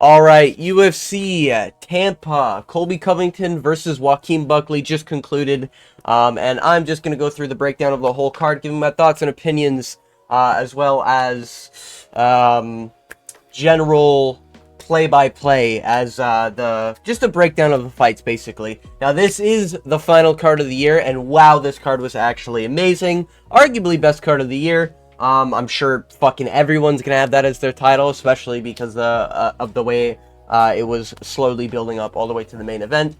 All right, UFC Tampa, Colby Covington versus Joaquin Buckley just concluded, and I'm just going to go through the breakdown of the whole card, giving my thoughts and opinions, as well as general play-by-play as just a breakdown of the fights, basically. Now, this is the final card of the year, and wow, this card was actually amazing, arguably best card of the year. I'm sure fucking everyone's gonna have that as their title, especially because of the way it was slowly building up all the way to the main event.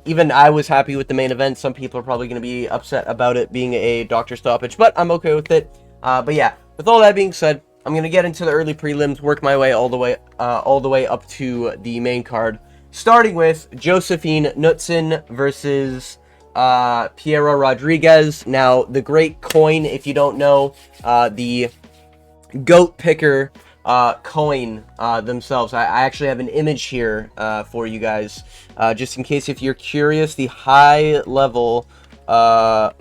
Even I was happy with the main event. Some people are probably going to be upset about it being a doctor stoppage, but I'm okay with it. But yeah, with all that being said, I'm going to get into the early prelims, work my way all the way up to the main card, starting with Josephine Knudsen versus Piero Rodriguez. Now, the great coin, if you don't know, the goat picker coin themselves. I actually have an image here for you guys, just in case if you're curious. The high level, the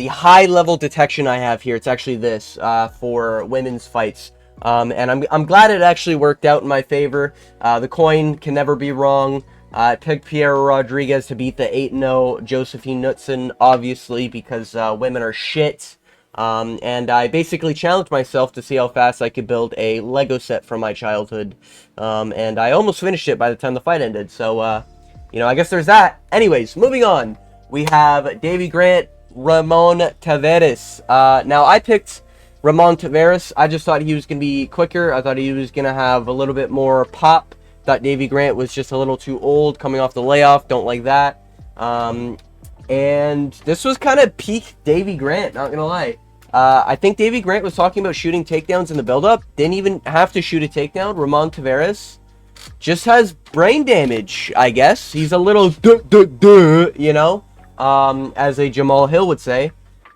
high level detection I have here. It's actually this for women's fights. And I'm glad it actually worked out in my favor. The coin can never be wrong. I picked Piero Rodriguez to beat the 8-0 Josephine Knudsen, obviously, because women are shit. And I basically challenged myself to see how fast I could build a Lego set from my childhood. And I almost finished it by the time the fight ended. So, I guess there's that. Anyways, moving on. We have Davy Grant, Ramon Taveras. Now, I picked Ramon Taveras. I just thought he was going to be quicker. I thought he was going to have a little bit more pop. Thought Davy Grant was just a little too old coming off the layoff. Don't like that. And this was kind of peak Davy Grant, not going to lie. I think Davy Grant was talking about shooting takedowns in the build-up. Didn't even have to shoot a takedown. Ramon Taveras just has brain damage, I guess. He's a little as a Jamal Hill would say.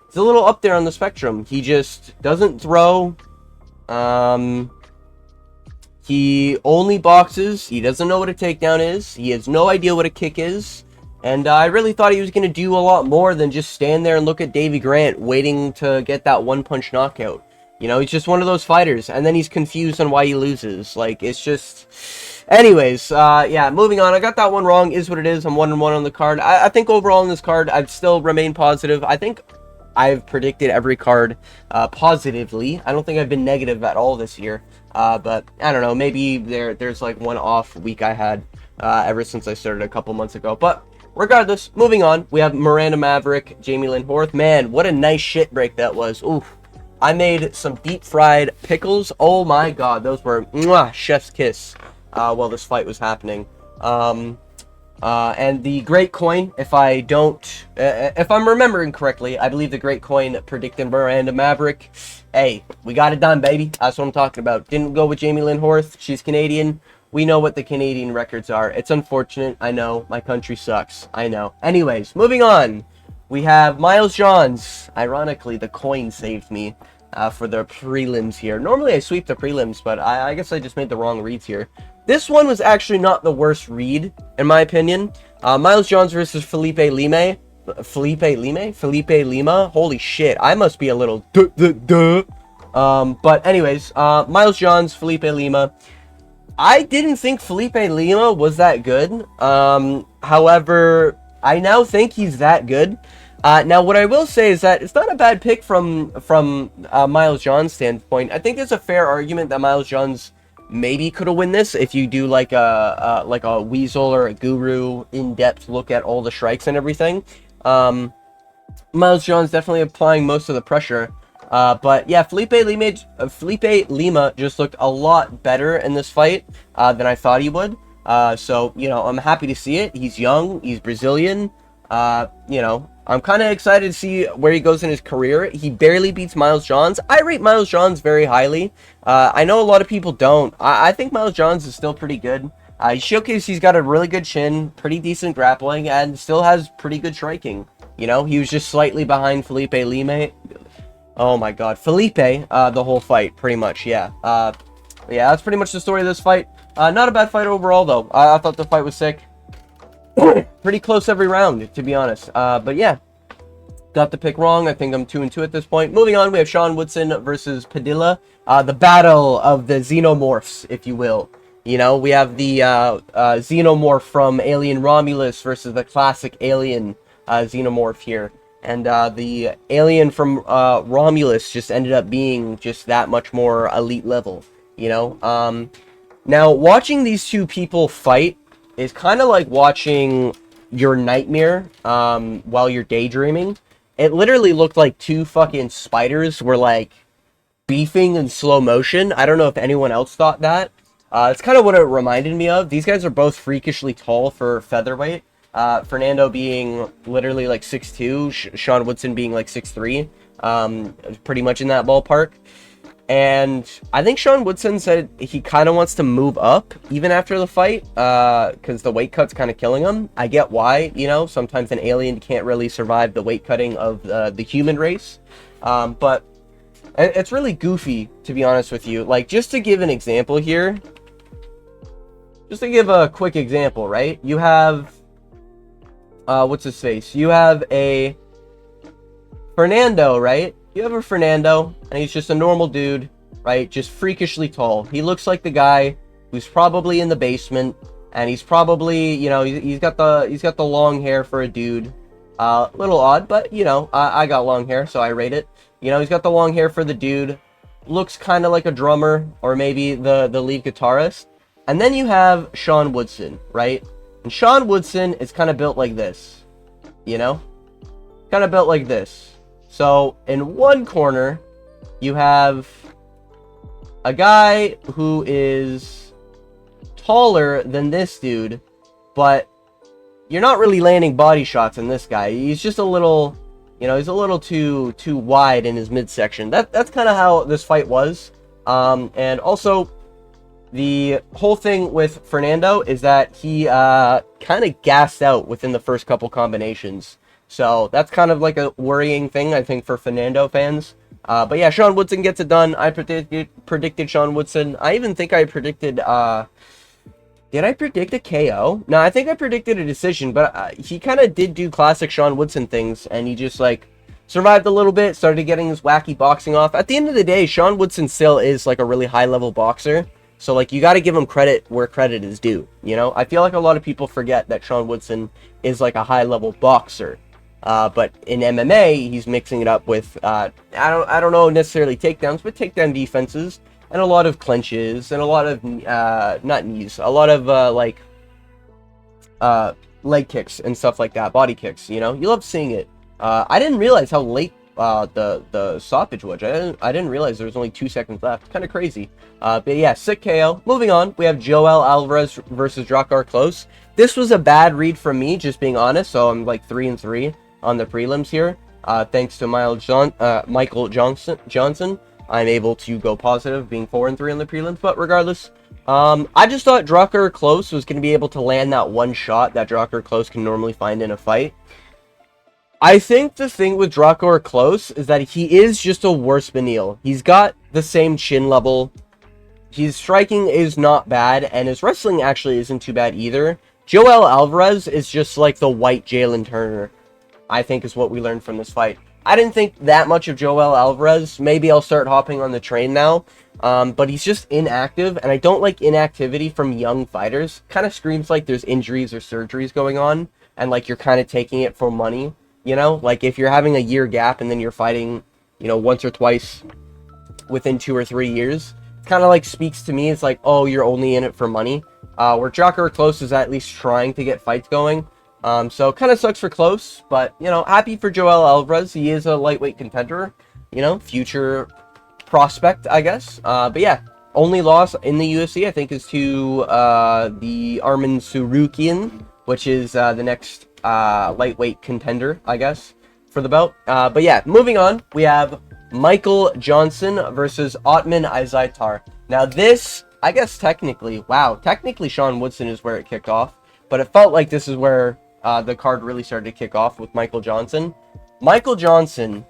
He's a little up there on the spectrum. He just doesn't throw. He only boxes. He doesn't know what a takedown is. He has no idea what a kick is. And I really thought he was going to do a lot more than just stand there and look at Davy Grant waiting to get that one-punch knockout. He's just one of those fighters. And then he's confused on why he loses. Like, it's just... Anyways, yeah, moving on. I got that one wrong. Is what it is. I'm 1-1 on the card. I think overall in this card, I'd still remain positive. I think I've predicted every card positively. I don't think I've been negative at all this year. But I don't know. Maybe there's like one off week I had ever since I started a couple months ago. But regardless, moving on. We have Miranda Maverick, Jamie Lynn Horth. Man, what a nice shit break that was. Oof. I made some deep fried pickles. Oh my god, those were mwah, chef's kiss while this fight was happening. And the Great Coin, if I'm remembering correctly, I believe the Great Coin predicted Miranda Maverick. Hey, we got it done, baby. That's what I'm talking about. Didn't go with Jamie Lynn Horth. She's Canadian. We know what the Canadian records are. It's unfortunate. I know. My country sucks. I know. Anyways, moving on. We have Miles Johns. Ironically, the coin saved me for the prelims here. Normally, I sweep the prelims, but I guess I just made the wrong reads here. This one was actually not the worst read, in my opinion. Miles Johns versus Felipe Lima. Felipe Lima? Holy shit, I must be a little but anyways, Miles Johns, Felipe Lima. I didn't think Felipe Lima was that good. However, I now think he's that good. Now, what I will say is that it's not a bad pick from Miles Johns' standpoint. I think there's a fair argument that Miles Johns maybe could have won this if you do like a Weasel or a Guru in-depth look at all the strikes and everything. Miles Johns definitely applying most of the pressure. But yeah, Felipe Lima just looked a lot better in this fight than I thought he would. So, I'm happy to see it. He's young. He's Brazilian. I'm kind of excited to see where he goes in his career. He barely beats Miles Johns. I rate Miles Johns very highly. I know a lot of people don't. I think Miles Johns is still pretty good. He showcased he's got a really good chin, pretty decent grappling, and still has pretty good striking. He was just slightly behind Felipe Lima. Oh my god. Felipe, the whole fight, pretty much, yeah. Yeah, that's pretty much the story of this fight. Not a bad fight overall, though. I thought the fight was sick. Pretty close every round, to be honest. But yeah, got the pick wrong. I think I'm 2-2 at this point. Moving on, we have Sean Woodson versus Padilla. The battle of the xenomorphs, if you will. You know, we have the xenomorph from Alien Romulus versus the classic Alien xenomorph here. And the alien from Romulus just ended up being just that much more elite level, you know? Now, watching these two people fight is kind of like watching your nightmare while you're daydreaming. It literally looked like two fucking spiders were, like, beefing in slow motion. I don't know if anyone else thought that. It's kind of what it reminded me of. These guys are both freakishly tall for featherweight. Fernando being literally like 6'2", Sean Woodson being like 6'3", pretty much in that ballpark. And I think Sean Woodson said he kind of wants to move up even after the fight, because the weight cut's kind of killing him. I get why, you know, sometimes an alien can't really survive the weight cutting of the human race. But it's really goofy, to be honest with you. Like, just to give an example here, just to give a quick example, right? You have... what's his face? You have a Fernando, right? You have a Fernando, and he's just a normal dude, right? Just freakishly tall. He looks like the guy who's probably in the basement, and he's probably, you know, he's got the long hair for a dude. Little odd, but you know, I got long hair, so I rate it. You know, he's got the long hair for the dude. Looks kind of like a drummer, or maybe the lead guitarist. And then you have Sean Woodson, right? And Sean Woodson is kind of built like this, you know? Kind of built like this. So, in one corner, you have a guy who is taller than this dude, but you're not really landing body shots in this guy. He's just a little, you know, he's a little too wide in his midsection. That's kind of how this fight was. And also, the whole thing with Fernando is that he kind of gassed out within the first couple combinations. So that's kind of like a worrying thing, I think, for Fernando fans. But yeah, Sean Woodson gets it done. I predicted Sean Woodson. I even think I predicted... did I predict a KO? No, I think I predicted a decision, but he kind of did do classic Sean Woodson things, and he just, like, survived a little bit, started getting his wacky boxing off. At the end of the day, Sean Woodson still is, like, a really high-level boxer. So, like, you got to give him credit where credit is due, you know? I feel like a lot of people forget that Sean Woodson is, like, a high-level boxer. But in MMA, he's mixing it up with, I don't know necessarily takedowns, but takedown defenses, and a lot of clinches, and a lot of, not knees, a lot of, leg kicks and stuff like that, body kicks, you know? You love seeing it. I didn't realize how late the stoppage was. I didn't realize there was only 2 seconds left. Kind of crazy. But yeah, sick KO. Moving on, we have Joel Alvarez versus Drakkar Klose. This was a bad read from me, just being honest. So I'm like 3-3 on the prelims here. Thanks to Michael Johnson, I'm able to go positive, being 4-3 on the prelims. But regardless, I just thought Drakkar Klose was going to be able to land that one shot that Drakkar Klose can normally find in a fight. I think the thing with Drakkar Klose is that he is just a worse Beneil. He's got the same chin level. His striking is not bad, and his wrestling actually isn't too bad either. Joel Alvarez is just like the white Jalen Turner, I think, is what we learned from this fight. I didn't think that much of Joel Alvarez. Maybe I'll start hopping on the train now. But he's just inactive, and I don't like inactivity from young fighters. Kind of screams like there's injuries or surgeries going on, and like you're kind of taking it for money. You know, like if you're having a year gap and then you're fighting, you know, once or twice within 2 or 3 years, it kind of like speaks to me. It's like, oh, you're only in it for money. Where Drakkar Klose is at least trying to get fights going. So kind of sucks for Klose, but, you know, happy for Joel Alvarez. He is a lightweight contender, you know, future prospect, I guess. But yeah, only loss in the UFC, I think, is to the Arman Tsarukyan, which is the next lightweight contender, I guess, for the belt. But yeah, moving on, we have Michael Johnson versus Ottman Izaitar. Now this, I guess technically Sean Woodson is where it kicked off, but it felt like this is where the card really started to kick off with Michael Johnson. Michael Johnson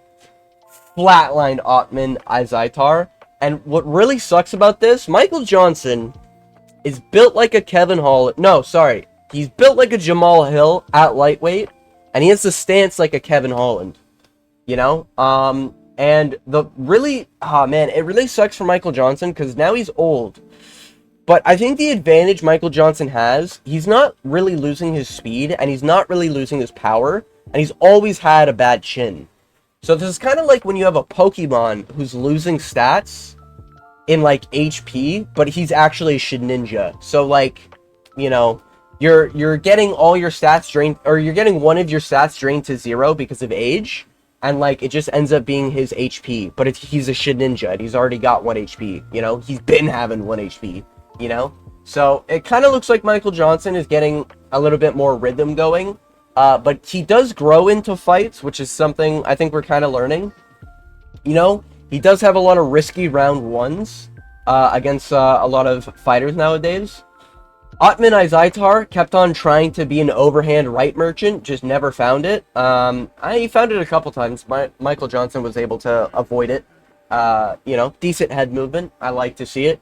flatlined Ottman Izaitar, and what really sucks about this, Michael Johnson is built like a Kevin Hall. No, sorry. He's built like a Jamal Hill at lightweight, and he has the stance like a Kevin Holland. you know? And the really, oh man, it really sucks for Michael Johnson because now he's old. But I think the advantage Michael Johnson has, he's not really losing his speed, and he's not really losing his power, and he's always had a bad chin. So this is kind of like when you have a Pokemon who's losing stats in, like, HP, but he's actually a Shedinja. So, like, you know, you're getting all your stats drained, or you're getting one of your stats drained to 0 because of age, and, like, it just ends up being his HP. But he's a Shedinja, and he's already got 1 HP, you know? He's been having 1 HP. You know, so it kind of looks like Michael Johnson is getting a little bit more rhythm going, but he does grow into fights, which is something I think we're kind of learning. You know, he does have a lot of risky round ones against a lot of fighters nowadays. Otman Izaitar kept on trying to be an overhand right merchant, just never found it. He found it a couple times. Michael Johnson was able to avoid it. You know, decent head movement. I like to see it.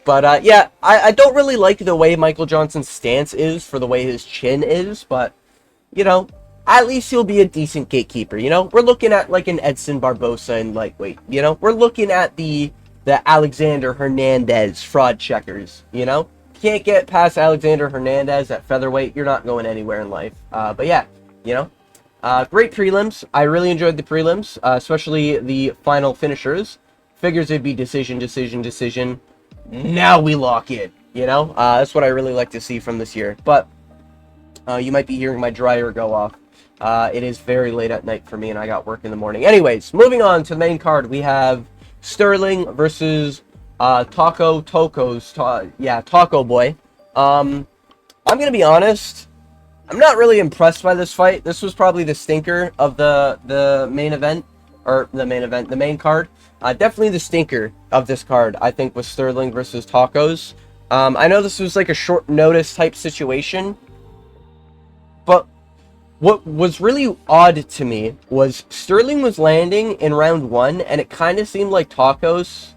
But, yeah, I don't really like the way Michael Johnson's stance is for the way his chin is, but, you know, at least he'll be a decent gatekeeper, you know? We're looking at, like, an Edson Barbosa in lightweight, you know? We're looking at the Alexander Hernandez fraud checkers, you know? Can't get past Alexander Hernandez at featherweight, you're not going anywhere in life. But, yeah, you know? Great prelims. I really enjoyed the prelims, especially the final finishers. Figures it'd be decision. Now we lock in, you know? That's what I really like to see from this year. But you might be hearing my dryer go off. It is very late at night for me, and I got work in the morning. Anyways, moving on to the main card, we have Sterling versus Taco Boy. I'm going to be honest. I'm not really impressed by this fight. This was probably the stinker of the main event. Or the main card. Definitely the stinker of this card, I think, was Sterling versus Tacos. I know this was like a short notice type situation, but what was really odd to me was Sterling was landing in round 1, and it kind of seemed like Tacos,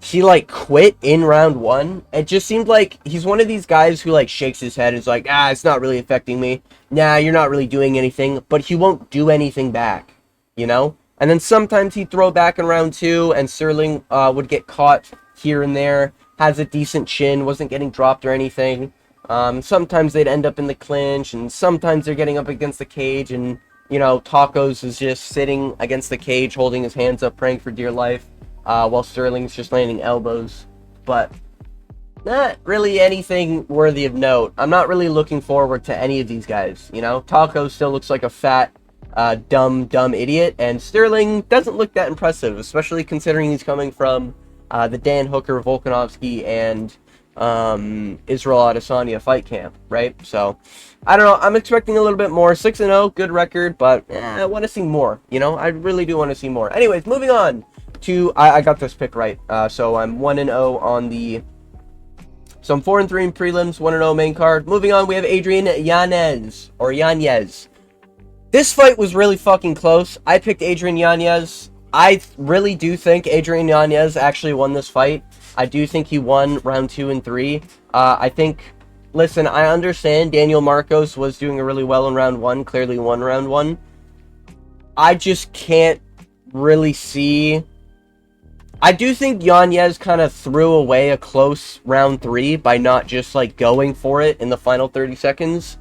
he like quit in round 1. It just seemed like he's one of these guys who like shakes his head and is like, it's not really affecting me. Nah, you're not really doing anything, but he won't do anything back. You know? And then sometimes he'd throw back in round 2, and Sterling would get caught here and there, has a decent chin, wasn't getting dropped or anything. Sometimes they'd end up in the clinch, and sometimes they're getting up against the cage, and, you know, Tacos is just sitting against the cage, holding his hands up, praying for dear life, while Sterling's just landing elbows. But not really anything worthy of note. I'm not really looking forward to any of these guys, you know? Tacos still looks like a fat, dumb idiot, and Sterling doesn't look that impressive, especially considering he's coming from the Dan Hooker, Volkanovski, and Israel Adesanya fight camp, right? So, I don't know, I'm expecting a little bit more. 6-0, good record, but I want to see more, you know? I really do want to see more. Anyways, moving on to, I got this pick right, so I'm 1-0 on the, so I'm 4-3 in prelims, 1-0 main card. Moving on, we have Adrian Yanez. This fight was really fucking close. I picked Adrian Yanez. I really do think Adrian Yanez actually won this fight. I do think he won round 2 and 3. I think, listen, I understand Daniel Marcos was doing really well in round 1, clearly won round 1. I just can't really see. I do think Yanez kind of threw away a close round 3 by not just like going for it in the final 30 seconds.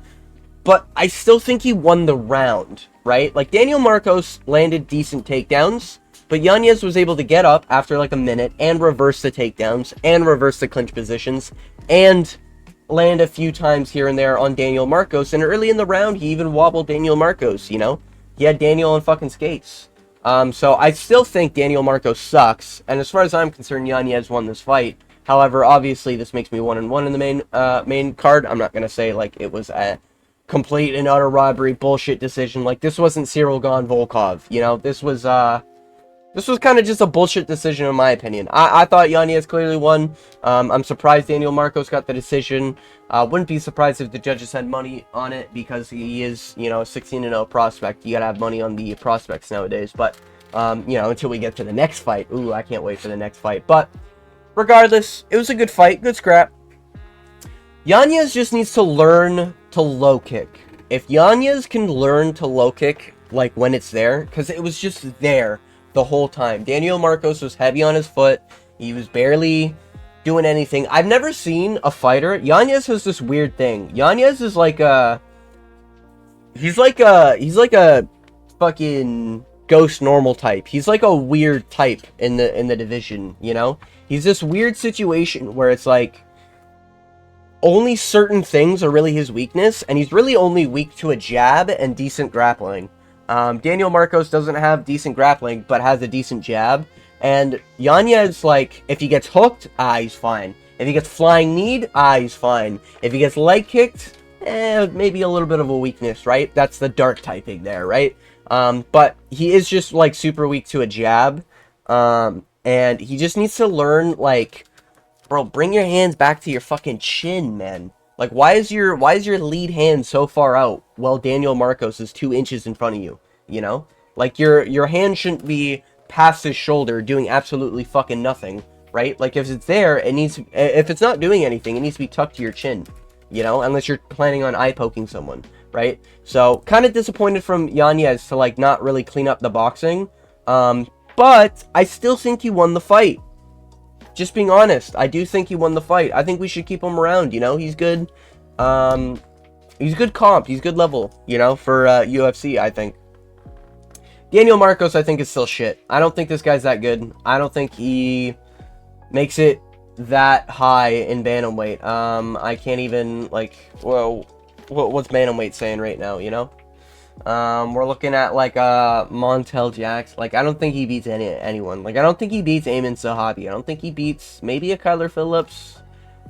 But I still think he won the round, right? Like, Daniel Marcos landed decent takedowns, but Yanez was able to get up after like a minute and reverse the takedowns and reverse the clinch positions and land a few times here and there on Daniel Marcos. And early in the round, he even wobbled Daniel Marcos, you know? He had Daniel on fucking skates. So I still think Daniel Marcos sucks. And as far as I'm concerned, Yanez won this fight. However, obviously, this makes me 1-1 in the main card. I'm not going to say, like, it was a complete and utter robbery bullshit decision. Like, this wasn't Cyril Gone Volkov, you know? This was kind of just a bullshit decision in my opinion. I thought Yanez clearly won. I'm surprised Daniel Marcos got the decision. Wouldn't be surprised if the judges had money on it because he is, you know, a 16-0 prospect. You gotta have money on the prospects nowadays. But, you know, until we get to the next fight. Ooh, I can't wait for the next fight. But, regardless, it was a good fight. Good scrap. Yanez just needs to learn to low kick. If Yanez can learn to low kick, like, when it's there, because it was just there the whole time. Daniel Marcos was heavy on his foot. He was barely doing anything. I've never seen a fighter. Yanez has this weird thing. Yanez is like a... He's like a fucking ghost normal type. He's like a weird type in the division, you know? He's this weird situation where it's like only certain things are really his weakness, and he's really only weak to a jab and decent grappling. Daniel Marcos doesn't have decent grappling, but has a decent jab. And Yanez, like, if he gets hooked, he's fine. If he gets flying kneed, he's fine. If he gets leg kicked, maybe a little bit of a weakness, right? That's the dark typing there, right? But he is just, like, super weak to a jab. And he just needs to learn, like, bro, bring your hands back to your fucking chin, man. Like, why is your lead hand so far out while Daniel Marcos is 2 inches in front of you, you know? Like, your hand shouldn't be past his shoulder doing absolutely fucking nothing, right? Like, if it's there, it needs... If it's not doing anything, it needs to be tucked to your chin, you know? Unless you're planning on eye-poking someone, right? So, kind of disappointed from Yanez to, like, not really clean up the boxing. But I still think he won the fight. Just being honest, I do think he won the fight. I think we should keep him around, you know? He's good. He's good comp. He's good level, you know, for UFC, I think. Daniel Marcos, I think, is still shit. I don't think this guy's that good. I don't think he makes it that high in bantamweight. I can't even, like, well, what's bantamweight saying right now, you know? We're looking at, like, Montel Jax. Like, I don't think he beats anyone. Like, I don't think he beats Amin Sahabi. I don't think he beats maybe a Kyler Phillips,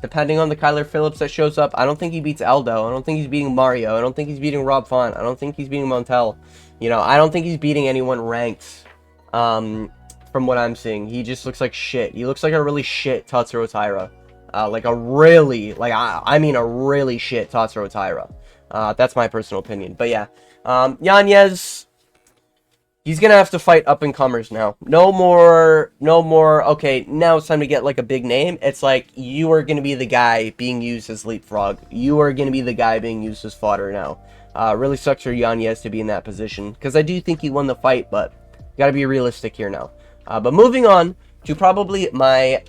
depending on the Kyler Phillips that shows up. I don't think he beats Aldo. I don't think he's beating Mario. I don't think he's beating Rob Font. I don't think he's beating Montel. You know, I don't think he's beating anyone ranked, from what I'm seeing. He just looks like shit. He looks like a really shit Tatsuro Taira. Like a really, like, I mean a really shit Tatsuro Taira. That's my personal opinion. But yeah. Yanez, he's gonna have to fight up-and-comers now. No more, okay, now it's time to get, like, a big name. It's like, you are gonna be the guy being used as leapfrog. You are gonna be the guy being used as fodder now. Really sucks for Yanez to be in that position, because I do think he won the fight, but gotta be realistic here now. But moving on to probably my,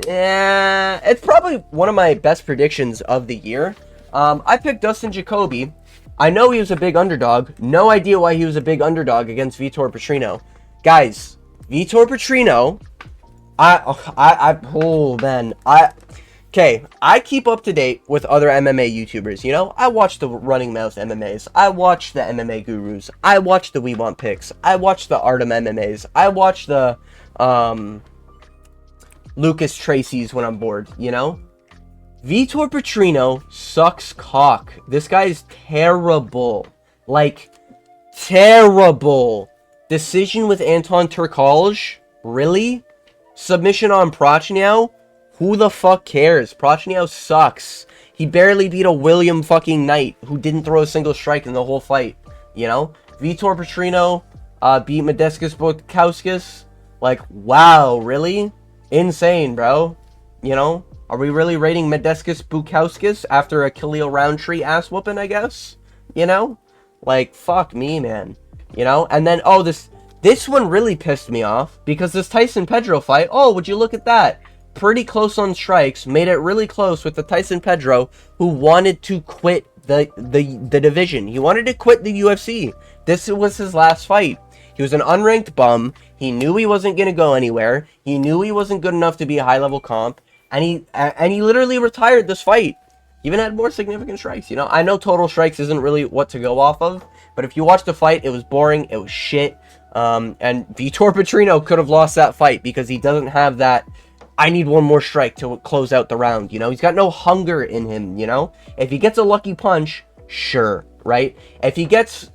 it's probably one of my best predictions of the year. I picked Dustin Jacoby. I know he was a big underdog. No idea why he was a big underdog against Vitor Petrino. Guys, Vitor Petrino, okay, I keep up to date with other MMA YouTubers, you know? I watch the Running Mouth MMAs. I watch the MMA Gurus. I watch the We Want Picks. I watch the Artem MMAs. I watch the, Lucas Tracy's when I'm bored, you know? Vitor Petrino sucks cock. This guy is terrible. Like, terrible. Decision with Anton Turkalj? Really? Submission on Prochnow? Who the fuck cares? Prochnow sucks. He barely beat a William fucking Knight who didn't throw a single strike in the whole fight. You know? Vitor Petrino beat Modestas Bukauskas. Like, wow, really? Insane, bro. You know? Are we really rating Modestas Bukauskas after a Khalil Roundtree ass whooping, I guess? You know? Like, fuck me, man. You know? And then, oh, this one really pissed me off. Because this Tyson Pedro fight, oh, would you look at that? Pretty close on strikes. Made it really close with the Tyson Pedro who wanted to quit the division. He wanted to quit the UFC. This was his last fight. He was an unranked bum. He knew he wasn't going to go anywhere. He knew he wasn't good enough to be a high-level comp. And he literally retired this fight. Even had more significant strikes, you know? I know total strikes isn't really what to go off of. But if you watch the fight, it was boring. It was shit. And Vitor Petrino could have lost that fight because he doesn't have that, I need one more strike to close out the round, you know? He's got no hunger in him, you know? If he gets a lucky punch, sure, right? If he gets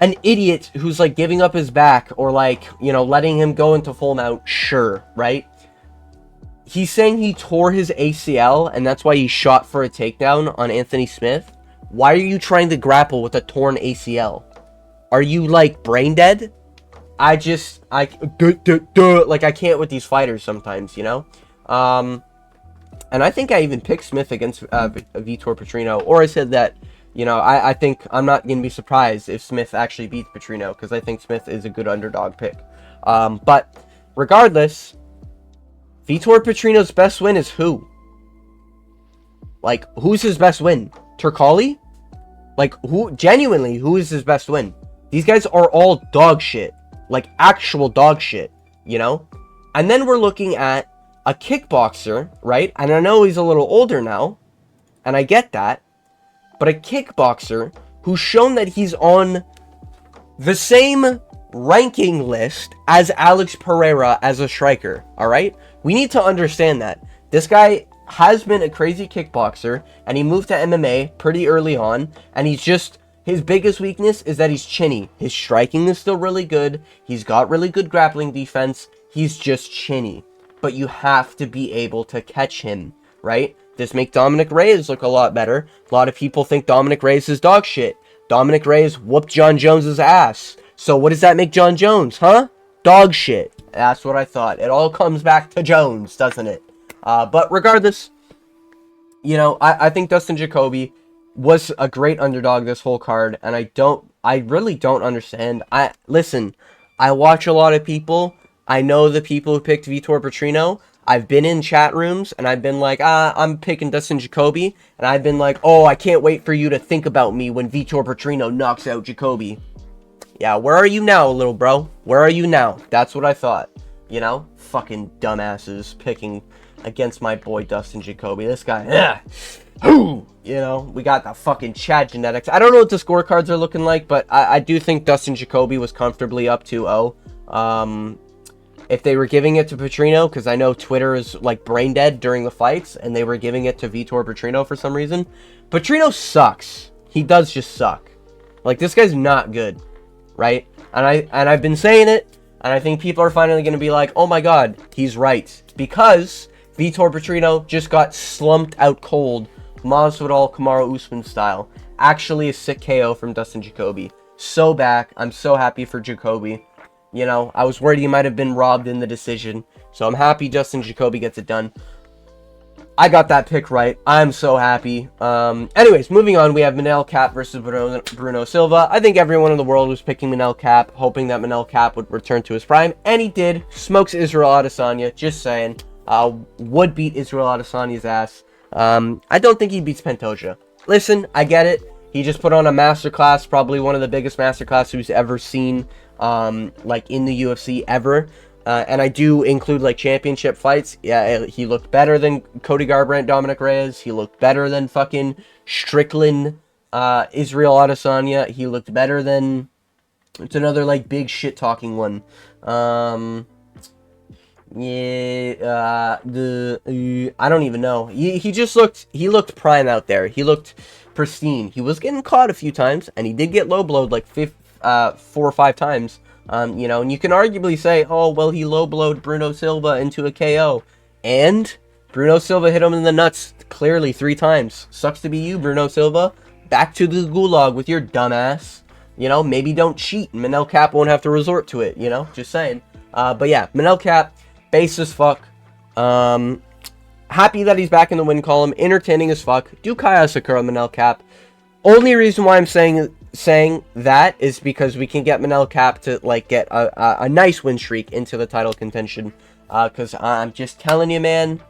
an idiot who's, like, giving up his back or, like, you know, letting him go into full mount, sure, right? He's saying he tore his ACL, and that's why he shot for a takedown on Anthony Smith. Why are you trying to grapple with a torn ACL? Are you, like, brain dead? Like, I can't with these fighters sometimes, you know? And I think I even picked Smith against Vitor Petrino, or I said that You know, I think I'm not going to be surprised if Smith actually beats Petrino, because I think Smith is a good underdog pick. But regardless, Vitor Petrino's best win is who? Like, who's his best win? Turcali? Like, genuinely, who is his best win? These guys are all dog shit. Like, actual dog shit, you know? And then we're looking at a kickboxer, right? And I know he's a little older now, and I get that. But a kickboxer who's shown that he's on the same ranking list as Alex Pereira as a striker, alright? We need to understand that. This guy has been a crazy kickboxer, and he moved to MMA pretty early on, and he's just, his biggest weakness is that he's chinny. His striking is still really good, he's got really good grappling defense, he's just chinny. But you have to be able to catch him, right? This makes Dominic Reyes look a lot better. A lot of people think Dominic Reyes is dog shit. Dominic Reyes whooped John Jones's ass. So what does that make John Jones, huh? Dog shit. That's what I thought. It all comes back to Jones, doesn't it? But regardless, you know, I think Dustin Jacoby was a great underdog this whole card, and I really don't understand. Listen, I watch a lot of people. I know the people who picked Vitor Petrino. I've been in chat rooms, and I've been like, I'm picking Dustin Jacoby, and I've been like, oh, I can't wait for you to think about me when Vitor Petrino knocks out Jacoby. Yeah, where are you now, little bro? Where are you now? That's what I thought. You know? Fucking dumbasses picking against my boy Dustin Jacoby. This guy, you know, we got the fucking chat genetics. I don't know what the scorecards are looking like, but I do think Dustin Jacoby was comfortably up 2-0. If they were giving it to Petrino, because I know Twitter is like brain dead during the fights, and they were giving it to Vitor Petrino for some reason. Petrino sucks. He does just suck. Like, this guy's not good, right? And I've been saying it, and I think people are finally going to be like, oh my god, he's right. Because Vitor Petrino just got slumped out cold, Masvidal Kamaru Usman style. Actually a sick KO from Dustin Jacoby. So back. I'm so happy for Jacoby. You know, I was worried he might have been robbed in the decision. So I'm happy Dustin Jacoby gets it done. I got that pick right. I'm so happy. Anyways, moving on, we have Manel Kape versus Bruno Silva. I think everyone in the world was picking Manel Kape, hoping that Manel Kape would return to his prime. And he did. Smokes Israel Adesanya. Just saying. Would beat Israel Adesanya's ass. I don't think he beats Pantoja. Listen, I get it. He just put on a masterclass, probably one of the biggest masterclasses we've ever seen, like in the UFC ever. And I do include like championship fights. Yeah, he looked better than Cody Garbrandt, Dominic Reyes. He looked better than fucking Strickland, Israel Adesanya. He looked better than, it's another like big shit talking one. Yeah, I don't even know. He just looked prime out there. He looked pristine. He was getting caught a few times, and he did get low blowed like 4 or 5 times. You know, and you can arguably say, oh, well, he low blowed Bruno Silva into a KO, and Bruno Silva hit him in the nuts clearly 3 times. Sucks to be you, Bruno Silva. Back to the gulag with your dumb ass. You know, maybe don't cheat, and Manel Kape won't have to resort to it. You know, just saying. But yeah, Manel Kape, base as fuck. Happy that he's back in the win column. Entertaining as fuck. Do Kaya Sakura Manel Kape. Only reason why I'm saying that is because we can get Manel Kape to like get a nice win streak into the title contention. Because I'm just telling you, man,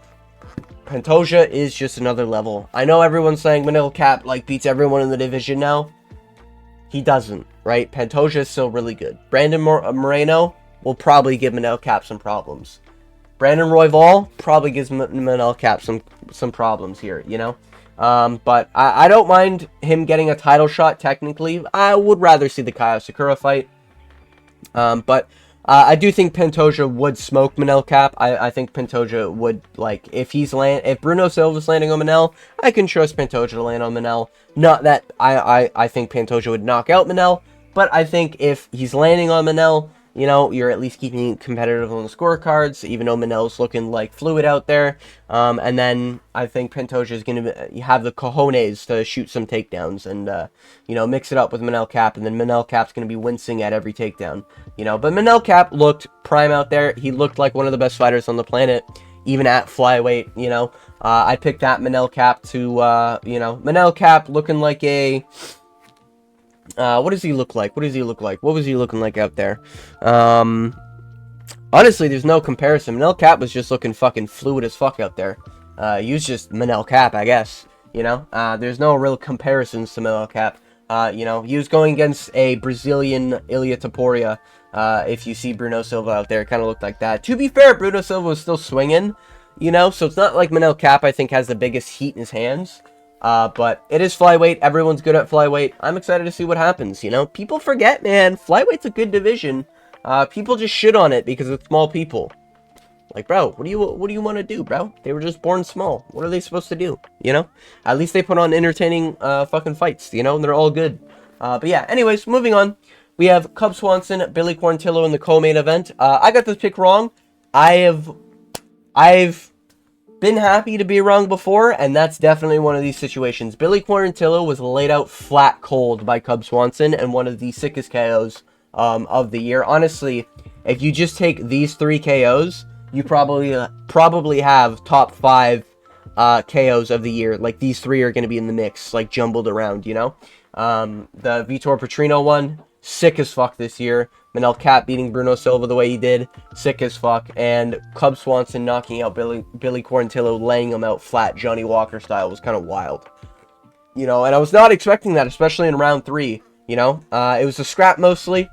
Pantoja is just another level. I know everyone's saying Manel Kape like beats everyone in the division now. He doesn't, right? Pantoja is still really good. Brandon Moreno will probably give Manel Kape some problems. Brandon Royval probably gives Manel Kape some problems here, you know? But I don't mind him getting a title shot, technically. I would rather see the Kaya Sakura fight. But I do think Pantoja would smoke Manel Kape. I think Pantoja would, like, if Bruno Silva's landing on Manel, I can trust Pantoja to land on Manel. Not that I think Pantoja would knock out Manel, but I think if he's landing on Manel, you know, you're at least keeping it competitive on the scorecards, even though Manel's looking like fluid out there. And then I think Pantoja is going to have the cojones to shoot some takedowns and, you know, mix it up with Manel Kape. And then Manel Kape's going to be wincing at every takedown, you know. But Manel Kape looked prime out there. He looked like one of the best fighters on the planet. even at flyweight, you know. I picked that Manel Cap to, you know, Manel Cap looking like a, what does he look like? What does he look like? What was he looking like out there? Honestly, there's no comparison. Manel Cap was just looking fucking fluid as fuck out there. He was just Manel Cap, I guess, you know. There's no real comparisons to Manel Cap. You know, he was going against a Brazilian Ilia Topuria. If you see Bruno Silva out there, it kind of looked like that. To be fair, Bruno Silva was still swinging, you know, so it's not like Manel Cap, I think, has the biggest heat in his hands. But it is flyweight. Everyone's good at flyweight. I'm excited to see what happens, you know. People forget, man, flyweight's a good division. People just shit on it because it's small people. Like, bro, what do you want to do, bro? They were just born small. What are they supposed to do, you know? At least they put on entertaining fucking fights, you know, and they're all good. But yeah, anyways, moving on. We have Cub Swanson, Billy Quarantillo in the co-main event. I got this pick wrong. I've been happy to be wrong before, and that's definitely one of these situations. Billy Quarantillo was laid out flat cold by Cub Swanson, and one of the sickest KOs of the year. Honestly, if you just take these 3 KOs, you probably have top 5 KOs of the year. Like, these 3 are going to be in the mix, like, jumbled around, you know? The Vitor Petrino one, sick as fuck this year. Manel Cap beating Bruno Silva the way he did, sick as fuck. And Cub Swanson knocking out Billy Quarantillo, laying him out flat, Johnny Walker style, was kind of wild. You know, and I was not expecting that, especially in round 3, you know? It was a scrap mostly.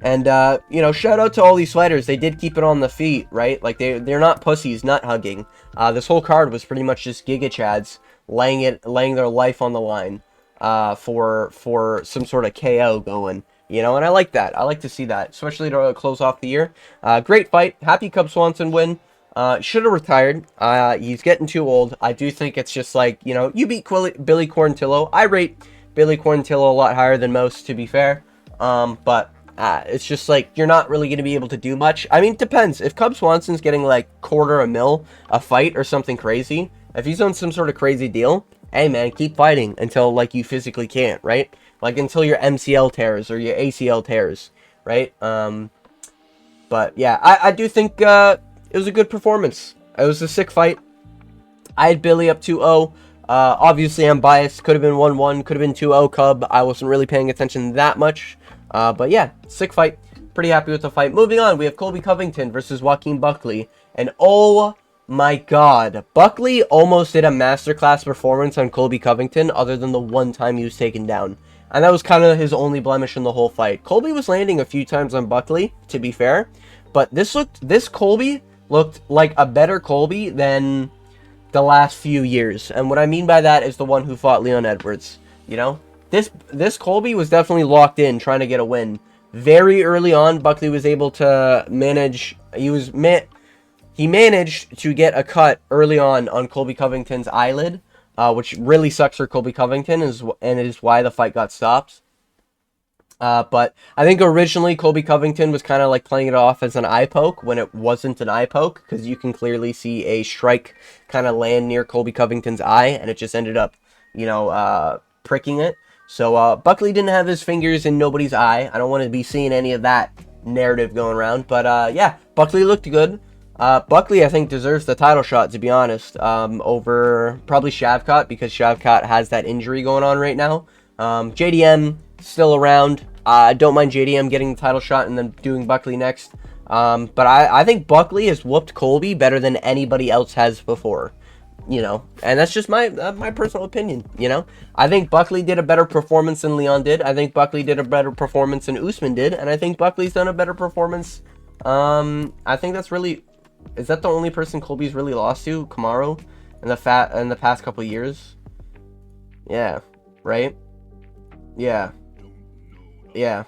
And, you know, shout out to all these fighters. They did keep it on the feet, right? Like, they're not pussies, nut hugging. This whole card was pretty much just Giga Chads laying their life on the line for some sort of KO going, you know? And I like that. I like to see that, especially to close off the year. Great fight. Happy Cub Swanson win. Should have retired. He's getting too old. I do think it's just like, you know, you beat Billy Quarantillo. I rate Billy Quarantillo a lot higher than most, to be fair. But it's just like, you're not really going to be able to do much. I mean, it depends. If Cub Swanson's getting like $250,000 a fight or something crazy, if he's on some sort of crazy deal, hey man, keep fighting until like you physically can't, right? Like until your MCL tears or your ACL tears, right? But yeah, I do think it was a good performance. It was a sick fight. I had Billy up 2-0. Obviously I'm biased. Could have been 1-1, could have been 2-0 Cub. I wasn't really paying attention that much. But yeah, sick fight. Pretty happy with the fight. Moving on, we have Colby Covington versus Joaquin Buckley. And oh my god, Buckley almost did a masterclass performance on Colby Covington other than the one time he was taken down. And that was kind of his only blemish in the whole fight. Colby was landing a few times on Buckley, to be fair. But this Colby looked like a better Colby than the last few years. And what I mean by that is the one who fought Leon Edwards, you know? This Colby was definitely locked in, trying to get a win. Very early on, Buckley was able to manage. He managed to get a cut early on Colby Covington's eyelid, which really sucks for Colby Covington, and is why the fight got stopped. But I think originally Colby Covington was kind of like playing it off as an eye poke when it wasn't an eye poke, because you can clearly see a strike kind of land near Colby Covington's eye, and it just ended up, you know, pricking it. So, Buckley didn't have his fingers in nobody's eye. I don't want to be seeing any of that narrative going around. But, yeah, Buckley looked good. Buckley, I think, deserves the title shot, to be honest, over probably Shavkat, because Shavkat has that injury going on right now. JDM still around. I don't mind JDM getting the title shot and then doing Buckley next. But I think Buckley has whooped Colby better than anybody else has before. You know, and that's just my personal opinion, you know. I think Buckley did a better performance than Leon did. I think Buckley did a better performance than Usman did. And I think Buckley's done a better performance. I think that's really... Is that the only person Colby's really lost to? Kamaru? In the past couple years? Yeah. Right? Yeah. Yeah.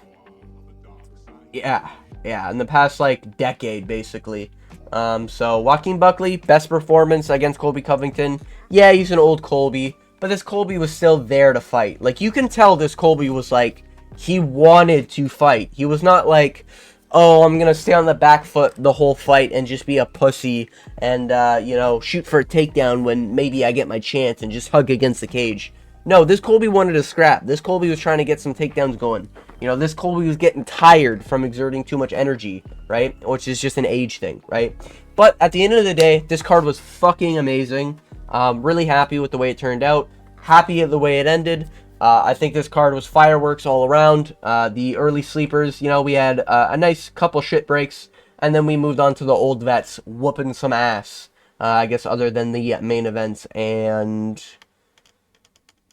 Yeah. Yeah. In the past, like, decade, basically. So Joaquin Buckley, best performance against Colby Covington. Yeah, he's an old Colby, but this Colby was still there to fight. Like, you can tell this Colby was like, he wanted to fight. He was not like, oh, I'm gonna stay on the back foot the whole fight and just be a pussy and, you know, shoot for a takedown when maybe I get my chance and just hug against the cage. No, this Colby wanted to scrap. This Colby was trying to get some takedowns going. You know, this Colby was getting tired from exerting too much energy, right? Which is just an age thing, right? But at the end of the day, this card was fucking amazing. Really happy with the way it turned out. Happy at the way it ended. I think this card was fireworks all around. The early sleepers, you know, we had a nice couple shit breaks. And then we moved on to the old vets whooping some ass. I guess other than the main events. And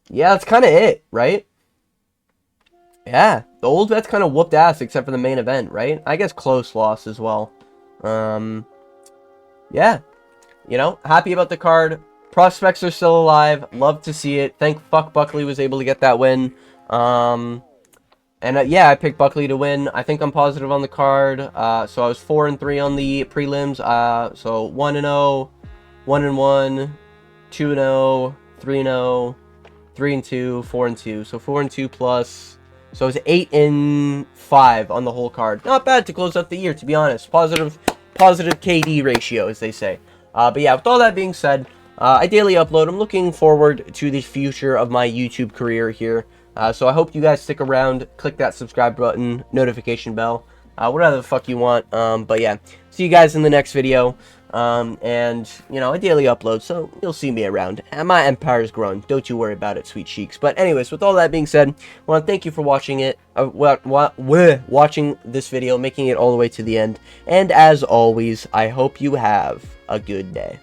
yeah, that's kind of it, right? Yeah, the old vets kind of whooped ass except for the main event, right? I guess close loss as well. Yeah, you know, happy about the card. Prospects are still alive. Love to see it. Thank fuck Buckley was able to get that win. Yeah, I picked Buckley to win. I think I'm positive on the card. So I was 4-3 on the prelims. So 1-0, 1-1, 2-0, 3-0, 3-2, 4-2. So 4-2 plus. So it was 8-5 on the whole card. Not bad to close out the year, to be honest. Positive KD ratio, as they say. But yeah, with all that being said, I daily upload. I'm looking forward to the future of my YouTube career here. So I hope you guys stick around. Click that subscribe button, notification bell, whatever the fuck you want. But yeah, see you guys in the next video. And, you know, I daily upload, so you'll see me around. And my empire's grown. Don't you worry about it, sweet cheeks. But anyways, with all that being said, I want to thank you for watching it. Watching this video, making it all the way to the end. And as always, I hope you have a good day.